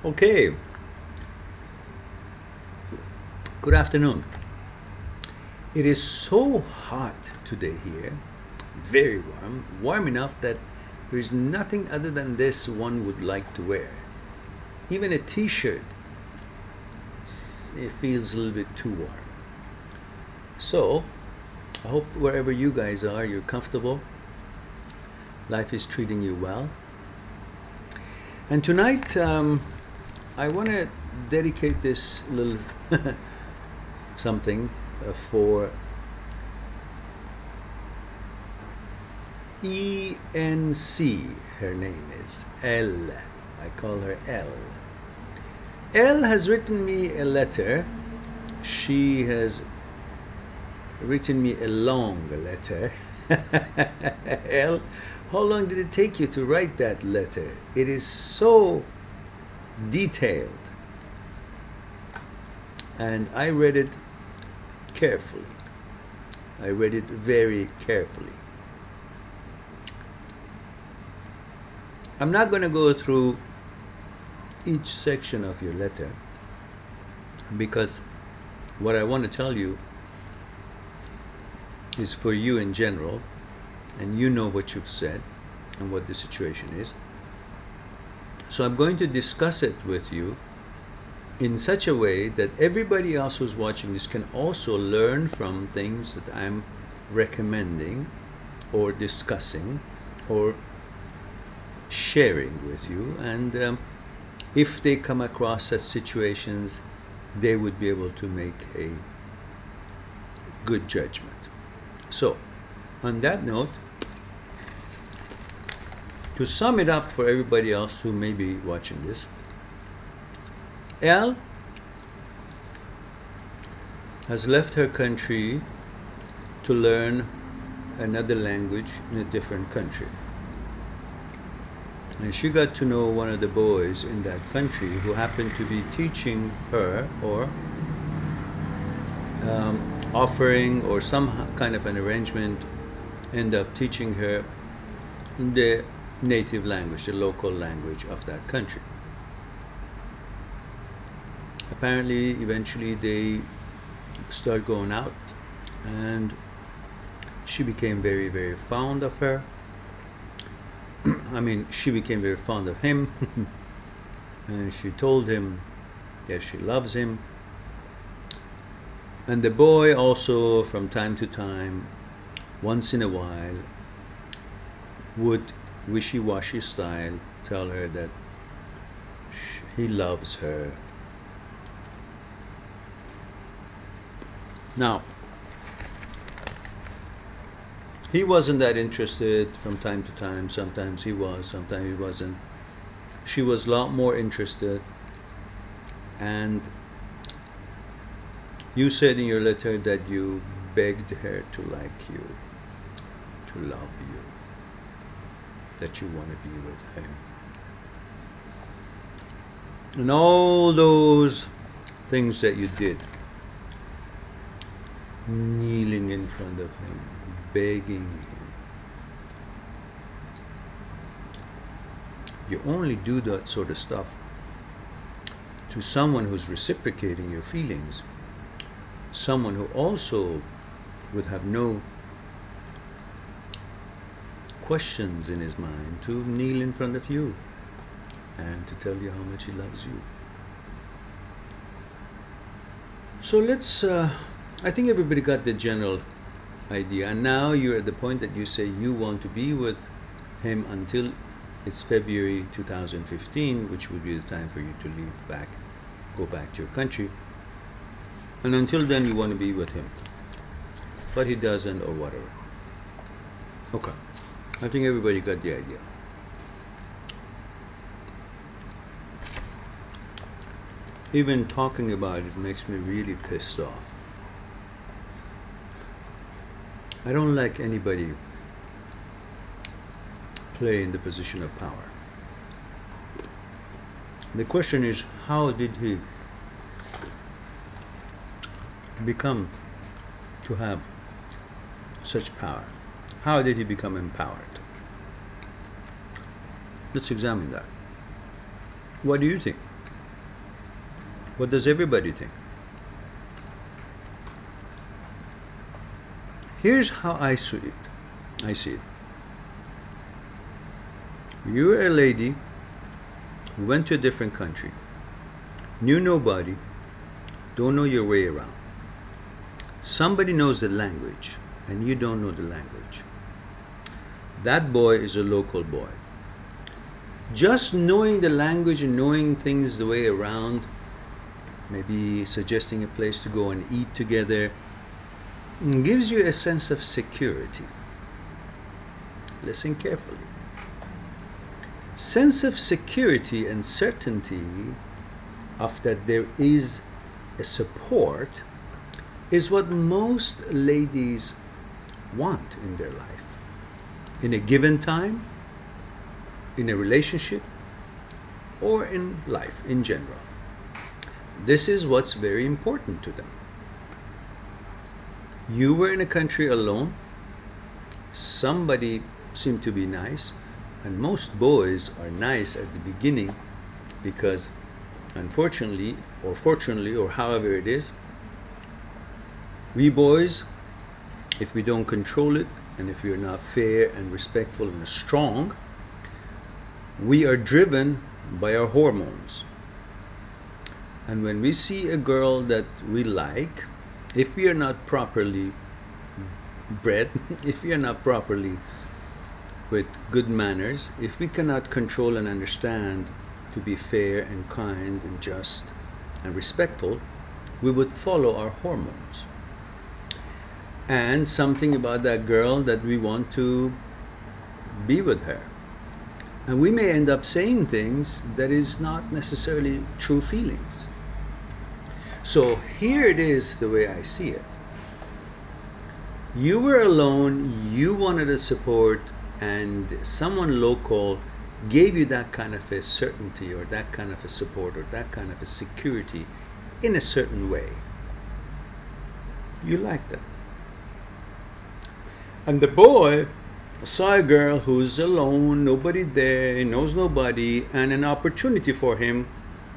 Okay, good afternoon. It is so hot today here, very warm, warm enough that there is nothing other than this one would like to wear. Even a t-shirt, it feels a little bit too warm. So, I hope wherever you guys are, you're comfortable. Life is treating you well. And tonight, I want to dedicate this little something for ENC. Her name is L. I call her L. L has written me a letter. She has written me a long letter. L, how long did it take you to write that letter? It is so detailed. And I read it carefully. I read it very carefully. I'm not going to go through each section of your letter because what I want to tell you is for you in general, and you know what you've said and what the situation is. So I'm going to discuss it with you in such a way that everybody else who's watching this can also learn from things that I'm recommending or discussing or sharing with you. And if they come across such situations, they would be able to make a good judgment. So, on that note, to sum it up for everybody else who may be watching this, Elle has left her country to learn another language in a different country. And she got to know one of the boys in that country who happened to be teaching her or offering or some kind of an arrangement end up teaching her the native language, the local language of that country. Apparently, eventually they start going out and she became very, very fond of her. I mean, she became very fond of him and she told him that she loves him. And the boy also, from time to time, once in a while, would wishy-washy style tell her that he loves her. Now, he wasn't that interested from time to time. Sometimes he was, sometimes he wasn't. She was a lot more interested. And you said in your letter that you begged her to like you, to love you, that you want to be with him. And all those things that you did, kneeling in front of him, begging him. You only do that sort of stuff to someone who's reciprocating your feelings, someone who also would have no questions in his mind to kneel in front of you and to tell you how much he loves you. So let's, I think everybody got the general idea, and now you're at the point that you say you want to be with him until it's February 2015, which would be the time for you to leave back, go back to your country, and until then you want to be with him, but he doesn't or whatever. Okay, I think everybody got the idea. Even talking about it makes me really pissed off. I don't like anybody play in the position of power. The question is, how did he become to have such power? How did he become empowered? Let's examine that. What do you think? What does everybody think? Here's how I see it. You're a lady who went to a different country, knew nobody, don't know your way around. Somebody knows the language, and you don't know the language. That boy is a local boy. Just knowing the language and knowing things the way around, maybe suggesting a place to go and eat together, gives you a sense of security. Listen carefully. Sense of security and certainty of that there is a support is what most ladies want in their life. In a given time, in a relationship, or in life in general. This is what's very important to them. You were in a country alone. Somebody seemed to be nice, and most boys are nice at the beginning because, unfortunately or fortunately or however it is, we boys, if we don't control it and if we are not fair and respectful and strong, we are driven by our hormones. And when we see a girl that we like, if we are not properly bred, if we are not properly with good manners, if we cannot control and understand to be fair and kind and just and respectful, we would follow our hormones. And something about that girl that we want to be with her. And we may end up saying things that is not necessarily true feelings. So here it is the way I see it. You were alone, you wanted a support, and someone local gave you that kind of a certainty or that kind of a support or that kind of a security in a certain way. You like that. And the boy saw a girl who's alone, nobody there, he knows nobody, and an opportunity for him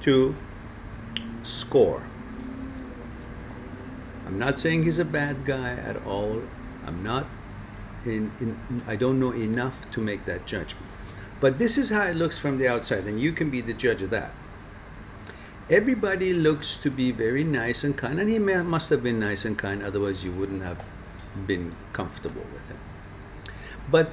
to score. I'm not saying he's a bad guy at all. I'm not I don't know enough to make that judgment. But this is how it looks from the outside, and you can be the judge of that. Everybody looks to be very nice and kind, and he must have been nice and kind, otherwise you wouldn't have been comfortable with him. But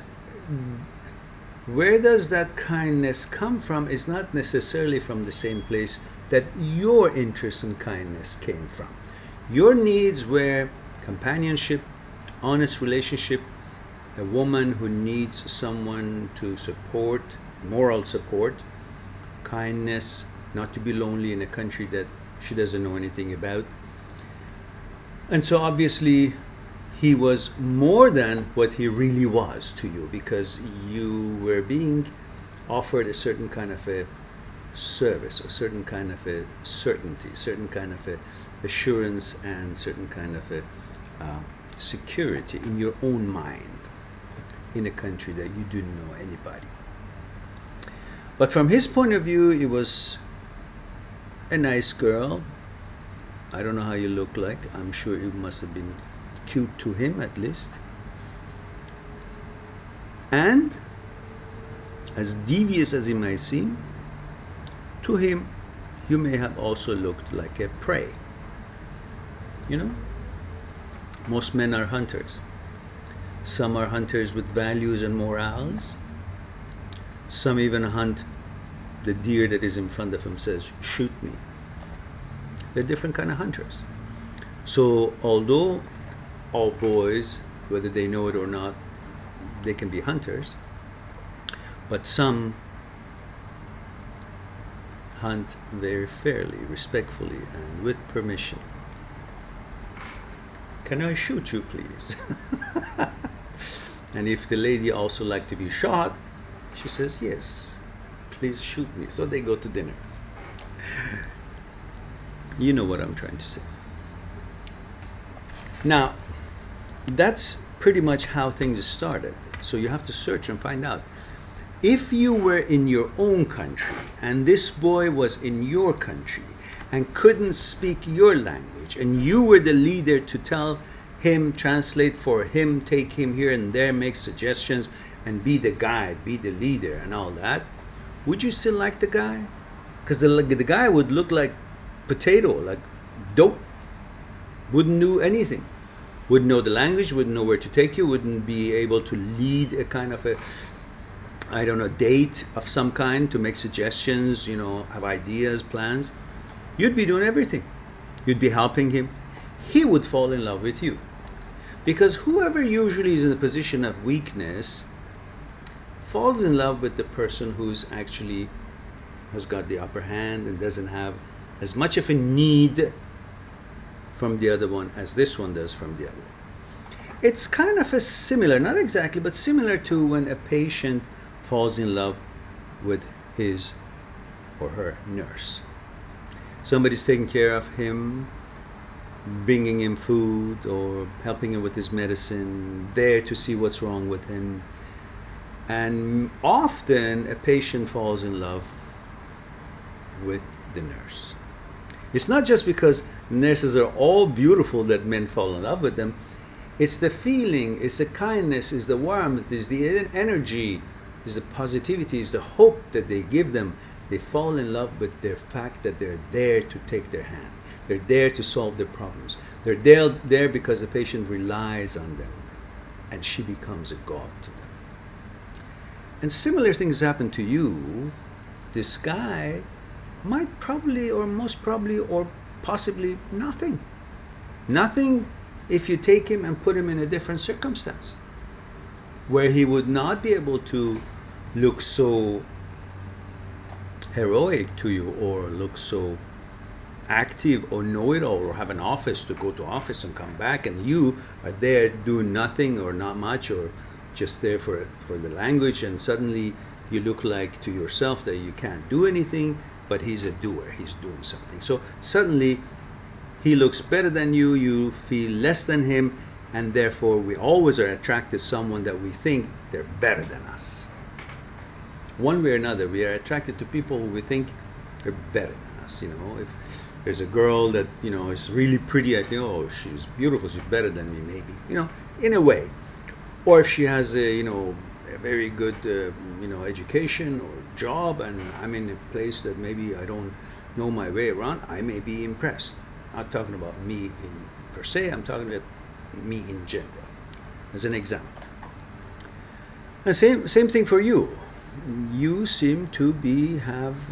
where does that kindness come from is not necessarily from the same place that your interest in kindness came from. Your needs were companionship, honest relationship, a woman who needs someone to support, moral support, kindness, not to be lonely in a country that she doesn't know anything about. And so obviously he was more than what he really was to you, because you were being offered a certain kind of a service, a certain kind of a certainty, certain kind of a assurance, and certain kind of a security in your own mind in a country that you didn't know anybody. But from his point of view, it was a nice girl. I don't know how you look like. I'm sure you must have been cute to him at least. And as devious as he might seem, to him, you may have also looked like a prey. You know, most men are hunters. Some are hunters with values and morals. Some even hunt the deer that is in front of him, says, shoot me. They're different kind of hunters. So although all boys, whether they know it or not, they can be hunters, but some hunt very fairly, respectfully, and with permission. Can I shoot you, please? And if the lady also likes to be shot, she says, yes, please shoot me. So they go to dinner. You know what I'm trying to say. Now, that's pretty much how things started. So you have to search and find out. If you were in your own country and this boy was in your country and couldn't speak your language, and you were the leader to tell him, translate for him, take him here and there, make suggestions, and be the guide, be the leader and all that, would you still like the guy? Because the guy would look like potato, like dope, wouldn't do anything, wouldn't know the language, wouldn't know where to take you, wouldn't be able to lead a kind of a, I don't know, date of some kind, to make suggestions, you know, have ideas, plans. You'd be doing everything. You'd be helping him. He would fall in love with you. Because whoever usually is in a position of weakness falls in love with the person who's actually has got the upper hand and doesn't have as much of a need from the other one as this one does from the other one. It's kind of a similar, not exactly, but similar to when a patient falls in love with his or her nurse. Somebody's taking care of him, bringing him food or helping him with his medicine, there to see what's wrong with him. And often a patient falls in love with the nurse. It's not just because nurses are all beautiful that men fall in love with them. It's the feeling, it's the kindness, it's the warmth, it's the energy, it's the positivity, it's the hope that they give them. They fall in love with their fact that they're there to take their hand. They're there to solve their problems. They're there because the patient relies on them, and she becomes a god to them. And similar things happen to you. This guy might probably, or most probably, or possibly nothing. Nothing if you take him and put him in a different circumstance, where he would not be able to look so heroic to you, or look so active, or know it all, or have an office to go to office and come back, and you are there doing nothing or not much, or just there for the language, and suddenly you look like to yourself that you can't do anything, but he's a doer, he's doing something. So suddenly he looks better than you, you feel less than him, and therefore we always are attracted to someone that we think they're better than us. One way or another, we are attracted to people who we think they're better than us. You know, if there's a girl that, you know, is really pretty, I think, oh, she's beautiful, she's better than me, maybe, you know, in a way. Or if she has a, you know, a very good, you know, education or job, and I'm in a place that maybe I don't know my way around, I may be impressed. I'm not talking about me in per se, I'm talking about me in general, as an example. And same thing for you. You seem to have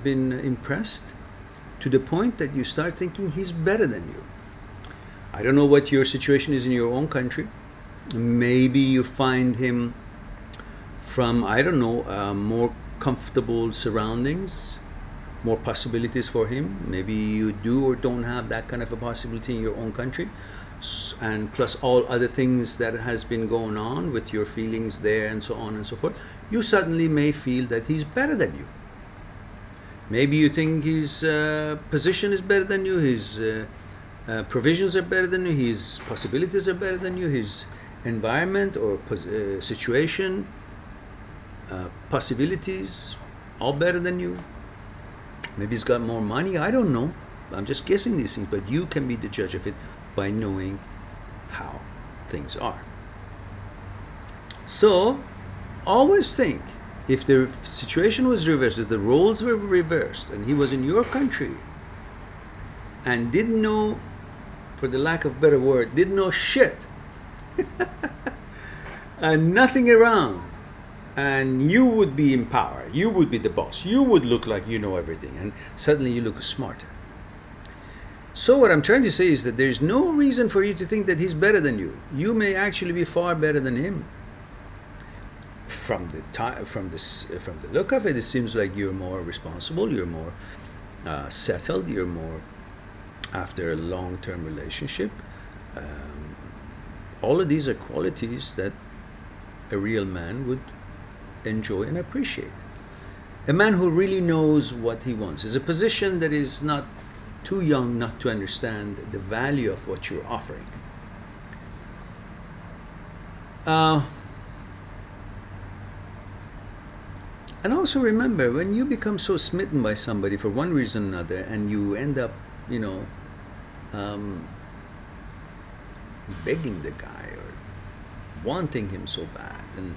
been impressed to the point that you start thinking he's better than you. I don't know what your situation is in your own country. Maybe you find him from, I don't know, more comfortable surroundings, more possibilities for him. Maybe you do or don't have that kind of a possibility in your own country. And plus all other things that has been going on with your feelings there and so on and so forth, you suddenly may feel that he's better than you. Maybe you think his position is better than you, his provisions are better than you, his possibilities are better than you, his environment or situation, possibilities, all better than you. Maybe he's got more money, I don't know. I'm just guessing these things, but you can be the judge of it by knowing how things are. So always think, if the situation was reversed, if the roles were reversed, and he was in your country and didn't know, for the lack of a better word, didn't know shit, and nothing around, and you would be in power, you would be the boss, you would look like you know everything, and suddenly you look smarter. So what I'm trying to say is that there's no reason for you to think that he's better than you. You may actually be far better than him. From the look of it, it seems like you're more responsible, you're more settled, you're more after a long-term relationship. All of these are qualities that a real man would enjoy and appreciate. A man who really knows what he wants is a position that is not too young not to understand the value of what you're offering. And also remember, when you become so smitten by somebody for one reason or another, and you end up, you know, begging the guy or wanting him so bad and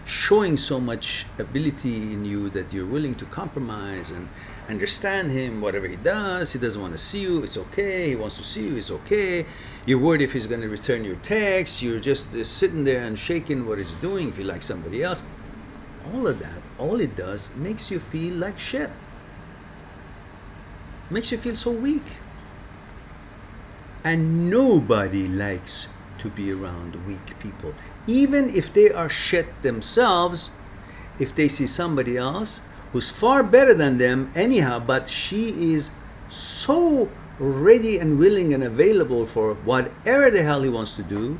showing so much ability in you that you're willing to compromise and understand him, whatever he does. He doesn't want to see you, it's okay. He wants to see you, it's okay. You're worried if he's going to return your text. You're just sitting there and shaking what he's doing if you like somebody else. All of that, all it does, makes you feel like shit. Makes you feel so weak. And nobody likes to be around weak people. Even if they are shit themselves, if they see somebody else who's far better than them anyhow, but she is so ready and willing and available for whatever the hell he wants to do,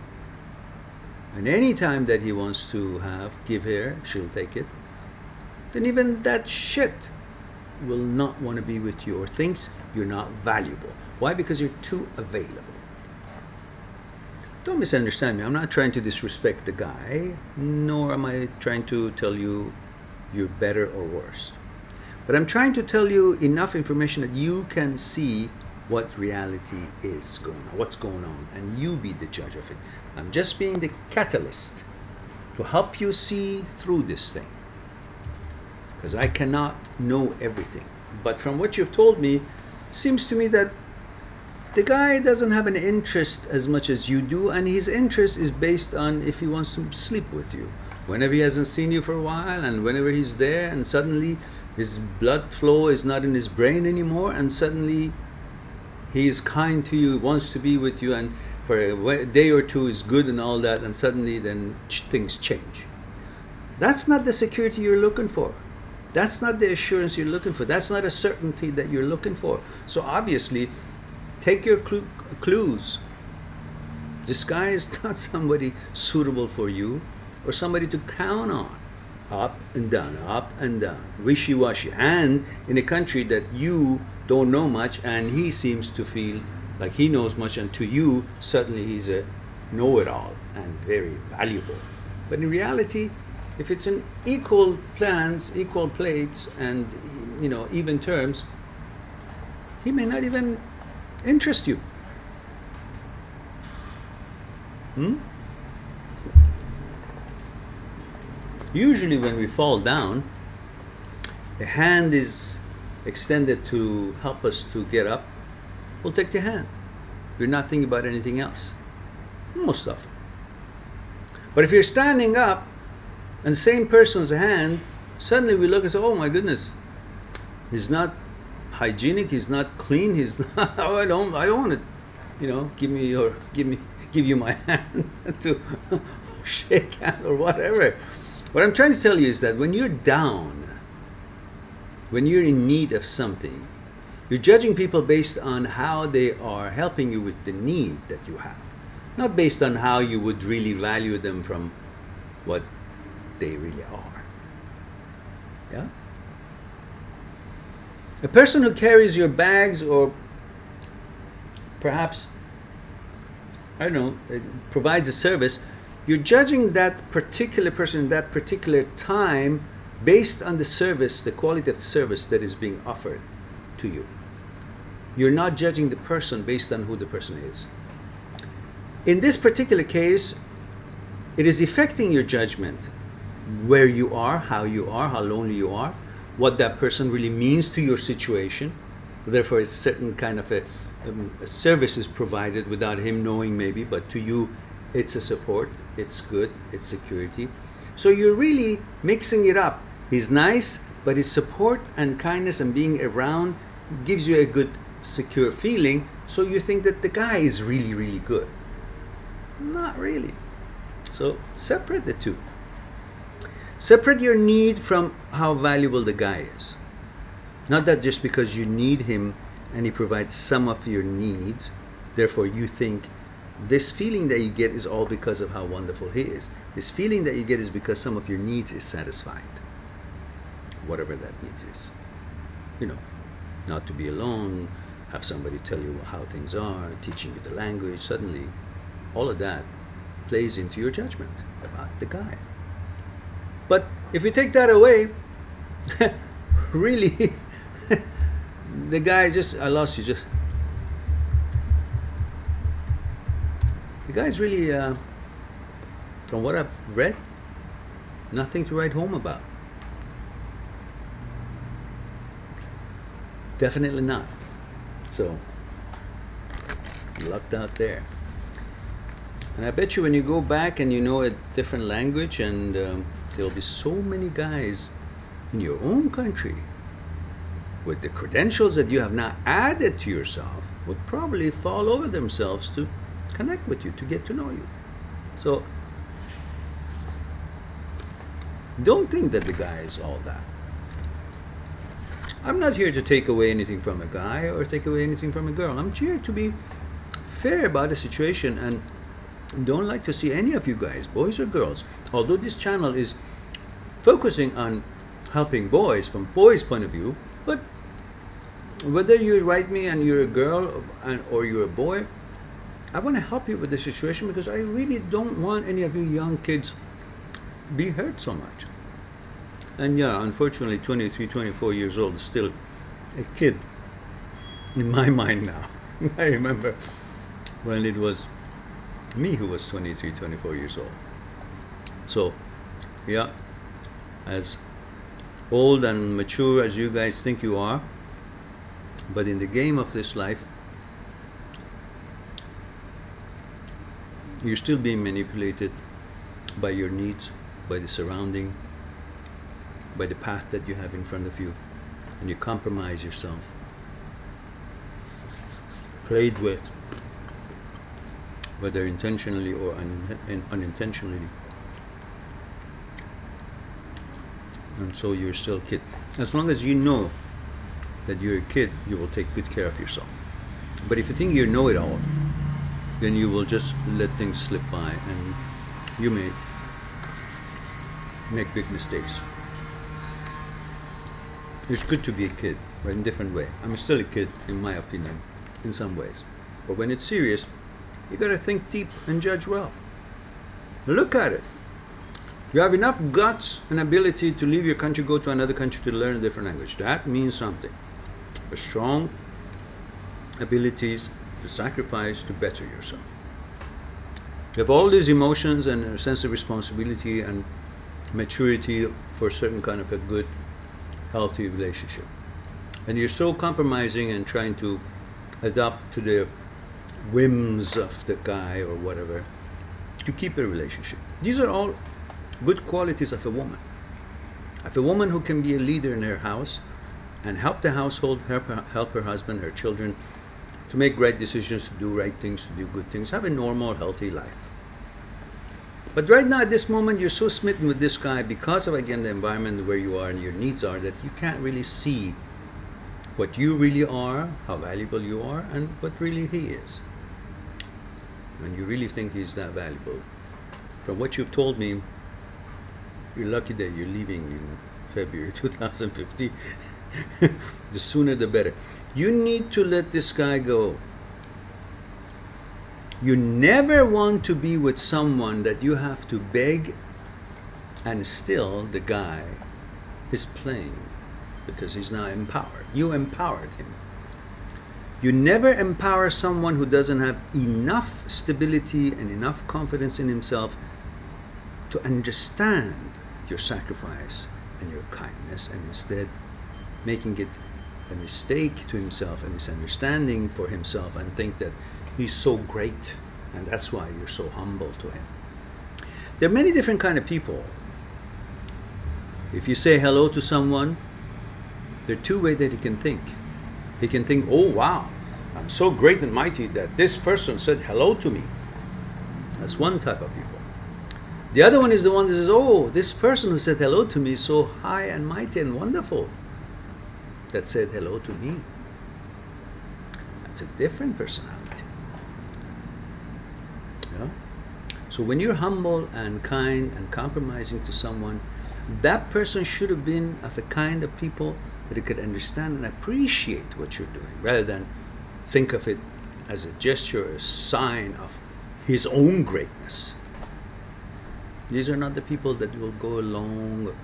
and any time that he wants to give her, she'll take it, then even that shit will not want to be with you or thinks you're not valuable. Why? Because you're too available. Don't misunderstand me. I'm not trying to disrespect the guy, nor am I trying to tell you you're better or worse. But I'm trying to tell you enough information that you can see what reality is going on, what's going on, and you be the judge of it. I'm just being the catalyst to help you see through this thing, because I cannot know everything. But from what you've told me, seems to me that the guy doesn't have an interest as much as you do, and his interest is based on if he wants to sleep with you. Whenever he hasn't seen you for a while, and whenever he's there, and suddenly his blood flow is not in his brain anymore, and suddenly he's kind to you, wants to be with you, and for a day or two is good and all that, and suddenly then things change. That's not the security you're looking for. That's not the assurance you're looking for. That's not a certainty that you're looking for. So obviously, take your clues. This guy is not somebody suitable for you or somebody to count on. Up and down, wishy-washy. And in a country that you don't know much, and he seems to feel like he knows much, and to you, suddenly he's a know-it-all and very valuable. But in reality, if it's in equal plans, equal plates, and even terms, he may not even interest you. Usually when we fall down, a hand is extended to help us to get up. We'll take the hand. We're not thinking about anything else, most often. But if you're standing up and the same person's hand, suddenly we look and say, oh my goodness, he's not hygienic, he's not clean, he's not, oh, I don't want to, give you my hand to shake hand or whatever. What I'm trying to tell you is that when you're down, when you're in need of something, you're judging people based on how they are helping you with the need that you have, not based on how you would really value them from what they really are. Yeah? A person who carries your bags, or perhaps, I don't know, provides a service, you're judging that particular person in that particular time based on the service, the quality of the service that is being offered to you. You're not judging the person based on who the person is. In this particular case, it is affecting your judgment, where you are, how lonely you are, what that person really means to your situation. Therefore, a certain kind of a service is provided without him knowing maybe, but to you, it's a support, it's good, it's security. So you're really mixing it up. He's nice, but his support and kindness and being around gives you a good, secure feeling. So you think that the guy is really, really good. Not really. So separate the two. Separate your need from how valuable the guy is. Not that just because you need him and he provides some of your needs, therefore you think this feeling that you get is all because of how wonderful he is. This feeling that you get is because some of your needs is satisfied. Whatever that needs is. Not to be alone, have somebody tell you how things are, teaching you the language. Suddenly, all of that plays into your judgment about the guy. But if you take that away, really, the guy just, I lost you, just, the guy's really, from what I've read, nothing to write home about. Definitely not. So, lucked out there. And I bet you when you go back and you know a different language, and there'll be so many guys in your own country with the credentials that you have now added to yourself would probably fall over themselves to connect with you, to get to know you. So don't think that the guy is all that. I'm not here to take away anything from a guy or take away anything from a girl. I'm here to be fair about the situation, and don't like to see any of you guys, boys or girls, although this channel is focusing on helping boys from boys' point of view, but whether you write me and you're a girl or you're a boy, I want to help you with the situation, because I really don't want any of you young kids be hurt so much. And yeah, unfortunately 23, 24 years old is still a kid in my mind now. I remember when it was me who was 23, 24 years old. So yeah, as old and mature as you guys think you are, but in the game of this life, you're still being manipulated by your needs, by the surrounding, by the path that you have in front of you, and you compromise yourself, played with, whether intentionally or unintentionally, and so you're still a kid. As long as you know that you're a kid, you will take good care of yourself. But if you think you know it all, then you will just let things slip by, and you may make big mistakes. It's good to be a kid, but in a different way. I'm still a kid, in my opinion, in some ways. But when it's serious, you gotta think deep and judge well. Look at it. You have enough guts and ability to leave your country, go to another country to learn a different language. That means something. A strong abilities to sacrifice to better yourself. You have all these emotions and a sense of responsibility and maturity for a certain kind of a good, healthy relationship. And you're so compromising and trying to adapt to the whims of the guy or whatever to keep a relationship. These are all good qualities of a woman. Of a woman who can be a leader in her house and help the household, help her husband, her children, to make right decisions, to do right things, to do good things, have a normal, healthy life. But right now, at this moment, you're so smitten with this guy because of, again, the environment where you are and your needs are, that you can't really see what you really are, how valuable you are, and what really he is. And you really think he's that valuable. From what you've told me, you're lucky that you're leaving in February 2015. The sooner the better. You need to let this guy go. You never want to be with someone that you have to beg, and still the guy is playing because he's now empowered. You empowered him. You never empower someone who doesn't have enough stability and enough confidence in himself to understand your sacrifice and your kindness, and instead making it a mistake to himself, a misunderstanding for himself, and think that he's so great, and that's why you're so humble to him. There are many different kind of people. If you say hello to someone, there are two ways that he can think. He can think, oh wow, I'm so great and mighty that this person said hello to me. That's one type of people. The other one is the one that says, oh, this person who said hello to me is so high and mighty and wonderful that said hello to me. That's a different personality. Yeah? So when you're humble and kind and compromising to someone, that person should have been of a kind of people that it could understand and appreciate what you're doing, rather than think of it as a gesture, a sign of his own greatness. These are not the people that will go along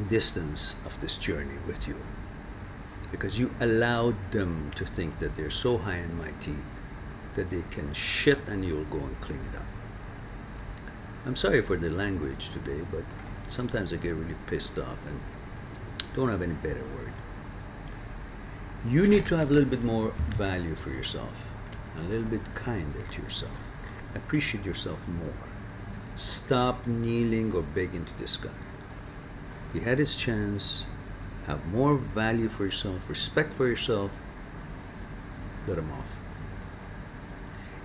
distance of this journey with you, because you allowed them to think that they're so high and mighty that they can shit and you'll go and clean it up. I'm sorry for the language today, but sometimes I get really pissed off and don't have any better word. You need to have a little bit more value for yourself, a little bit kinder to yourself. Appreciate yourself more. Stop kneeling or begging to this guy. He had his chance. Have more value for yourself, respect for yourself. Let him off.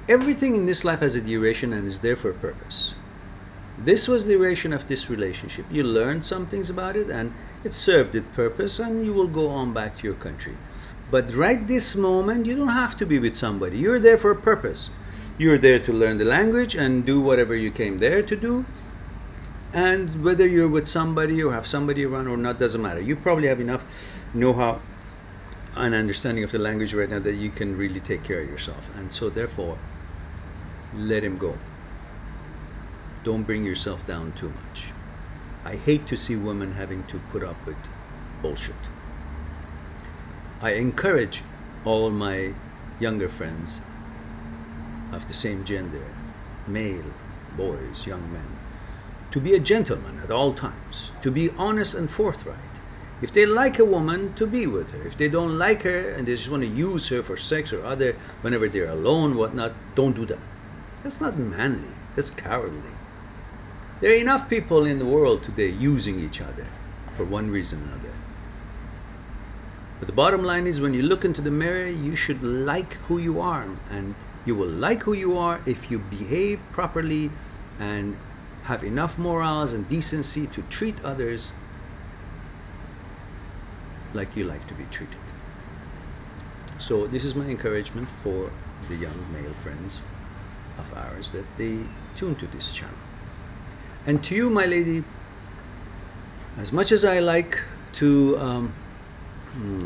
Everything in this life has a duration and is there for a purpose. This was the duration of this relationship. You learned some things about it and it served its purpose, and you will go on back to your country. But right this moment, you don't have to be with somebody. You're there for a purpose. You're there to learn the language and do whatever you came there to do. And whether you're with somebody or have somebody around or not, doesn't matter. You probably have enough know-how and understanding of the language right now that you can really take care of yourself. And so therefore, let him go. Don't bring yourself down too much. I hate to see women having to put up with bullshit. I encourage all my younger friends of the same gender, male, boys, young men, to be a gentleman at all times, to be honest and forthright. If they like a woman, to be with her. If they don't like her and they just want to use her for sex or other, whenever they're alone, whatnot, don't do that. That's not manly. That's cowardly. There are enough people in the world today using each other for one reason or another. But the bottom line is, when you look into the mirror, you should like who you are. And you will like who you are if you behave properly and have enough morals and decency to treat others like you like to be treated. So this is my encouragement for the young male friends of ours, that they tune to this channel. And to you, my lady, as much as I like to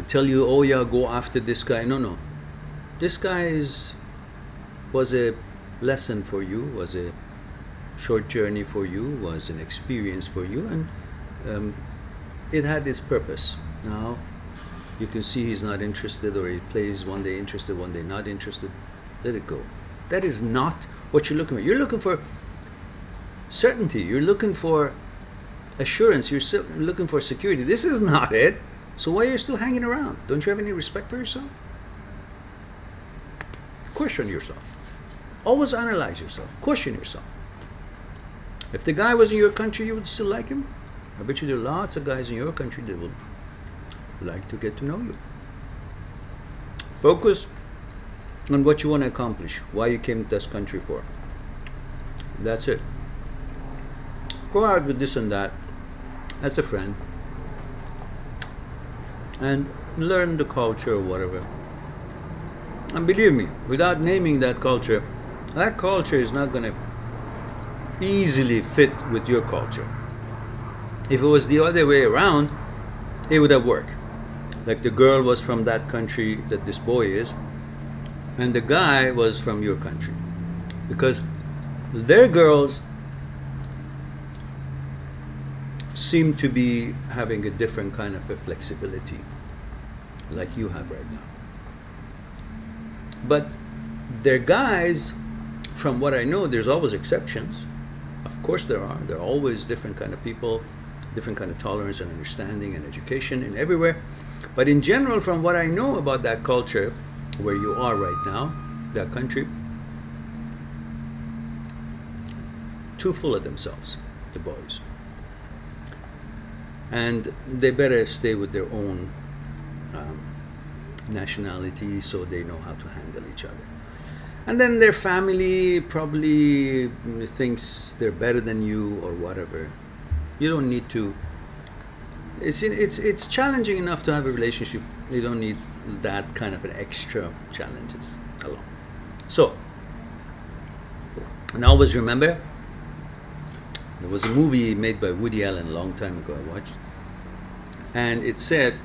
tell you, oh yeah, go after this guy, no. This guy was a lesson for you, was a short journey for you, was an experience for you, and it had its purpose. Now you can see he's not interested, or he plays one day interested, one day not interested. Let it go. That is not what you're looking for. You're looking for certainty. You're looking for assurance. You're still looking for security. This is not it. So why are you still hanging around? Don't you have any respect for yourself? Question yourself. Always analyze yourself. Question yourself. If the guy was in your country, you would still like him? I bet you there are lots of guys in your country that would like to get to know you. Focus on what you want to accomplish, why you came to this country for. That's it. Go out with this and that as a friend and learn the culture or whatever. And believe me, without naming that culture is not going to easily fit with your culture. If it was the other way around, it would have worked. Like the girl was from that country that this boy is, and the guy was from your country. Because their girls seem to be having a different kind of a flexibility like you have right now. But their guys, from what I know, there's always exceptions. Of course there are. There are always different kind of people, different kind of tolerance and understanding and education and everywhere. But in general, from what I know about that culture where you are right now, that country, too full of themselves, the boys. And they better stay with their own nationality, so they know how to handle each other. And then their family probably thinks they're better than you or whatever. You don't need to. It's challenging enough to have a relationship. You don't need that kind of an extra challenges along. So, and always remember, there was a movie made by Woody Allen a long time ago I watched, and it said,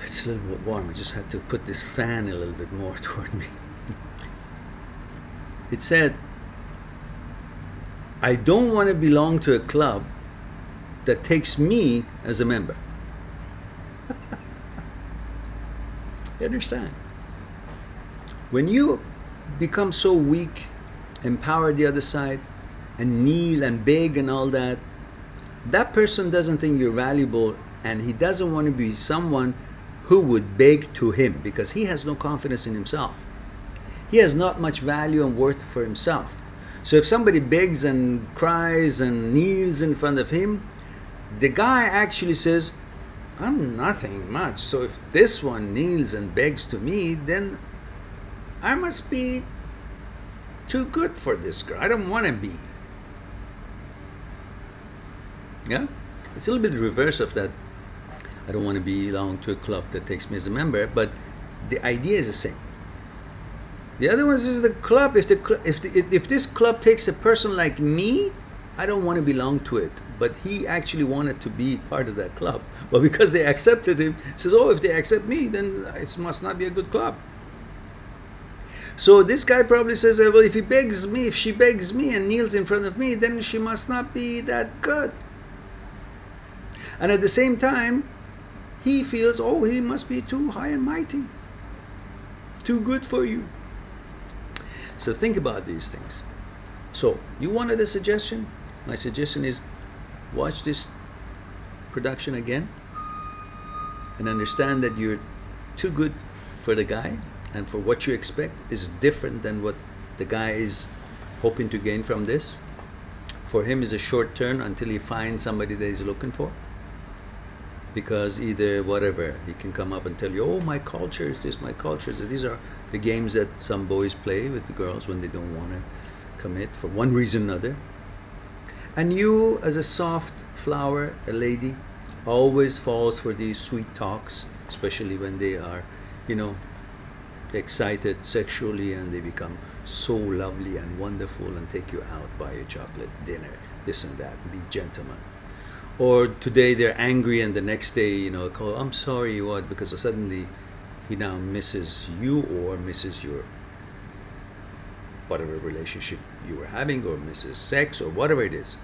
it's a little bit warm, I just had to put this fan a little bit more toward me. It said, I don't want to belong to a club that takes me as a member. You understand? When you become so weak, empower the other side, and kneel and beg and all that, that person doesn't think you're valuable, and he doesn't want to be someone who would beg to him, because he has no confidence in himself. He has not much value and worth for himself. So if somebody begs and cries and kneels in front of him, the guy actually says, I'm nothing much. So if this one kneels and begs to me, then I must be too good for this girl. I don't want to be. Yeah? It's a little bit the reverse of that. I don't want to belong to a club that takes me as a member, but the idea is the same. The other one is the club. If this club takes a person like me, I don't want to belong to it. But he actually wanted to be part of that club. But because they accepted him, he says, oh, if they accept me, then it must not be a good club. So this guy probably says, well, if she begs me and kneels in front of me, then she must not be that good. And at the same time, he feels, oh, he must be too high and mighty, too good for you. So think about these things. So you wanted a suggestion? My suggestion is watch this production again and understand that you're too good for the guy, and for what you expect is different than what the guy is hoping to gain from this. For him is a short term until he finds somebody that he's looking for. Because either whatever, he can come up and tell you, oh, my culture is this, my culture is that. These are the games that some boys play with the girls when they don't want to commit for one reason or another. And you, as a soft flower, a lady, always falls for these sweet talks, especially when they are, you know, excited sexually and they become so lovely and wonderful and take you out, buy a chocolate dinner, this and that, and be gentlemen. Or today they're angry and the next day, you know, call, I'm sorry, what? Because suddenly he now misses you or misses your whatever relationship you were having, or misses sex or whatever it is.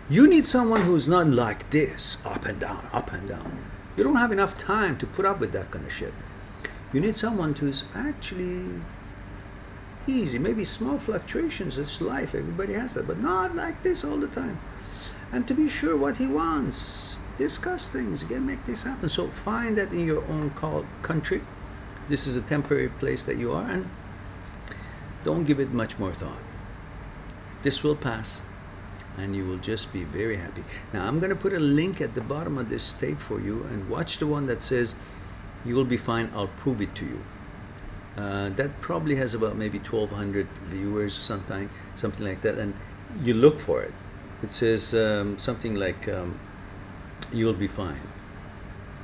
You need someone who's not like this, up and down, up and down. You don't have enough time to put up with that kind of shit. You need someone who's actually easy, maybe small fluctuations. It's life, everybody has that, but not like this all the time. And to be sure what he wants, discuss things, again, make this happen. So find that in your own country. This is a temporary place that you are, and don't give it much more thought. This will pass, and you will just be very happy. Now, I'm going to put a link at the bottom of this tape for you, and watch the one that says, you will be fine, I'll prove it to you. That probably has about maybe 1,200 viewers, something like that, and you look for it. It says something like, you'll be fine,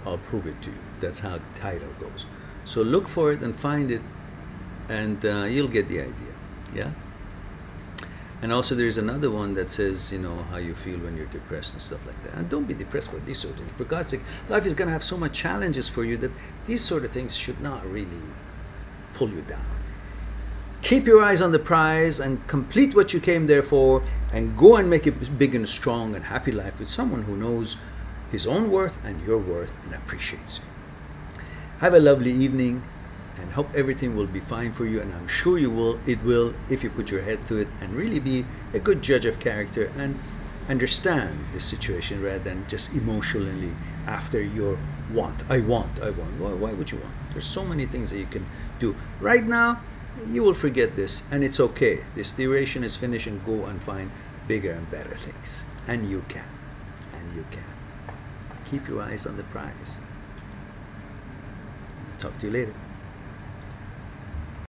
I'll prove it to you. That's how the title goes. So look for it and find it, and you'll get the idea. Yeah. And also there's another one that says, you know, how you feel when you're depressed and stuff like that. And don't be depressed for these sort of things. For God's sake, life is going to have so much challenges for you that these sort of things should not really pull you down. Keep your eyes on the prize and complete what you came there for, and go and make a big and strong and happy life with someone who knows his own worth and your worth and appreciates you. Have a lovely evening, and hope everything will be fine for you, and I'm sure you will. It will, if you put your head to it and really be a good judge of character and understand the situation rather than just emotionally after your want. I want. Why would you want? There's so many things that you can do. Right now, you will forget this, and it's okay. This duration is finished, and go and find bigger and better things. And you can. And you can. Keep your eyes on the prize. Talk to you later.